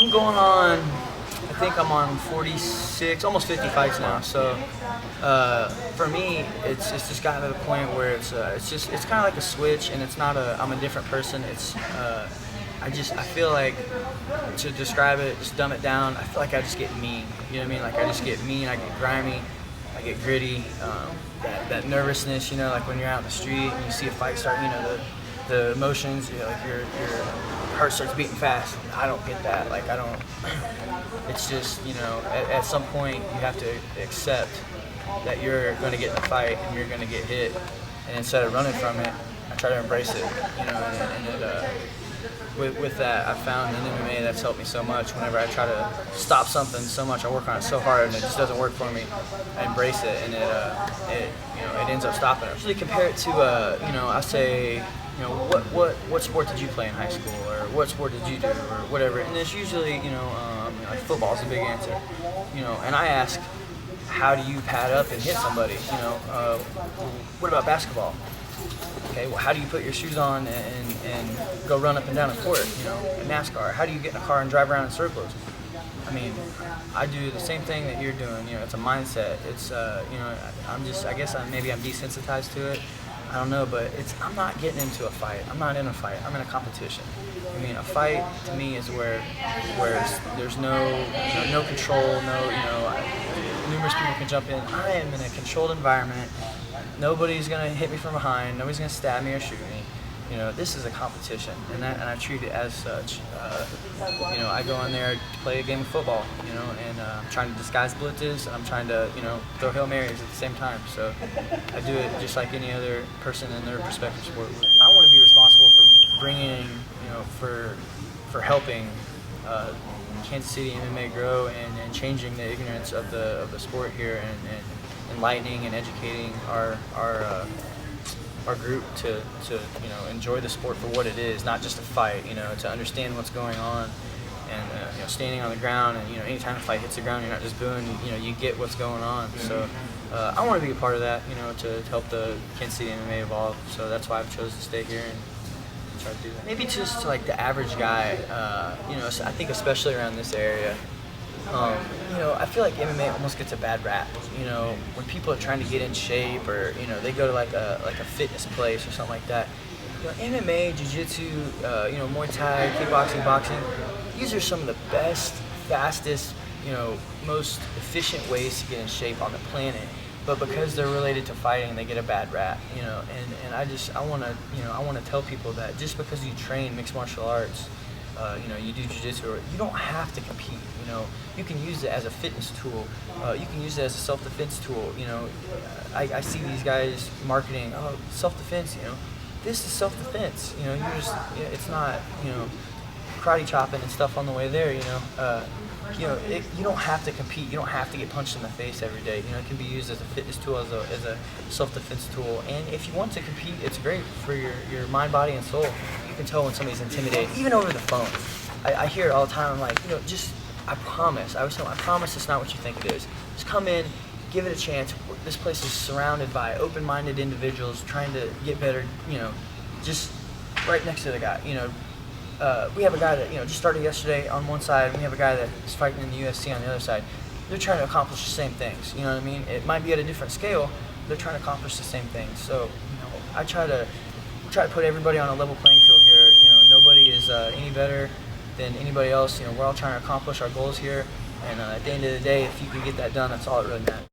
I'm going on, I think I'm on 46, almost 50 fights now. So for me, it's just gotten to the point where it's kind of like a switch, and it's not I'm a different person. I feel like, to describe it, just dumb it down, I feel like I just get mean. You know what I mean? Like I just get mean, I get grimy, I get gritty. That nervousness, like when you're out in the street and you see a fight start, the emotions, like your heart starts beating fast. I don't get that. Like I don't. It's just, at some point you have to accept that you're going to get in a fight and you're going to get hit, and instead of running from it, I try to embrace it. With that, I found in MMA that's helped me so much. Whenever I try to stop something so much, I work on it so hard and it just doesn't work for me. I embrace it, and it ends up stopping it. Usually compare it to I say, what sport did you play in high school, or what sport did you do, or whatever. And it's usually like football is a big answer. And I ask, how do you pad up and hit somebody? What about basketball? Okay, well, how do you put your shoes on and go run up and down a court? In NASCAR, how do you get in a car and drive around in circles? I mean, I do the same thing that you're doing. It's a mindset. It's I guess maybe I'm desensitized to it. I don't know, but I'm not getting into a fight. I'm not in a fight. I'm in a competition. I mean, a fight to me is where there's no control, numerous people can jump in. I am in a controlled environment. Nobody's gonna hit me from behind. Nobody's gonna stab me or shoot me. This is a competition, and I treat it as such. I go in there to play a game of football, and I'm trying to disguise blitzes. I'm trying to, throw Hail Marys at the same time. So I do it just like any other person in their respective sport. I want to be responsible for bringing, for helping Kansas City MMA grow and changing the ignorance of the sport here, and enlightening and educating our group to enjoy the sport for what it is, not just a fight. To understand what's going on, and standing on the ground, and anytime a fight hits the ground, you're not just booing. You get what's going on. So I want to be a part of that. To help the Kansas City MMA evolve. So that's why I've chosen to stay here and try to do that. Maybe just to, like, the average guy. I think especially around this area. I feel like MMA almost gets a bad rap. When people are trying to get in shape, or they go to like a fitness place or something like that. MMA, jiu-jitsu, Muay Thai, kickboxing, boxing. These are some of the best, fastest, most efficient ways to get in shape on the planet. But because they're related to fighting, they get a bad rap. And I want to tell people that just because you train mixed martial arts, you do jiu-jitsu, you don't have to compete. You can use it as a fitness tool. You can use it as a self-defense tool. I see these guys marketing, self-defense. This is self-defense. It's not, karate chopping and stuff on the way there. You don't have to compete. You don't have to get punched in the face every day. It can be used as a fitness tool, as a self-defense tool. And if you want to compete, it's great for your mind, body, and soul. You can tell when somebody's intimidated, even over the phone. I hear it all the time. I'm like, I promise. I always tell them, I promise it's not what you think it is. Just come in, give it a chance. This place is surrounded by open-minded individuals trying to get better. Just right next to the guy. We have a guy that just started yesterday on one side. We have a guy that is fighting in the UFC on the other side. They're trying to accomplish the same things. You know what I mean? It might be at a different scale. They're trying to accomplish the same things. So I try to put everybody on a level playing field here. Nobody is any better than anybody else. We're all trying to accomplish our goals here. And at the end of the day, if you can get that done, that's all that really matters.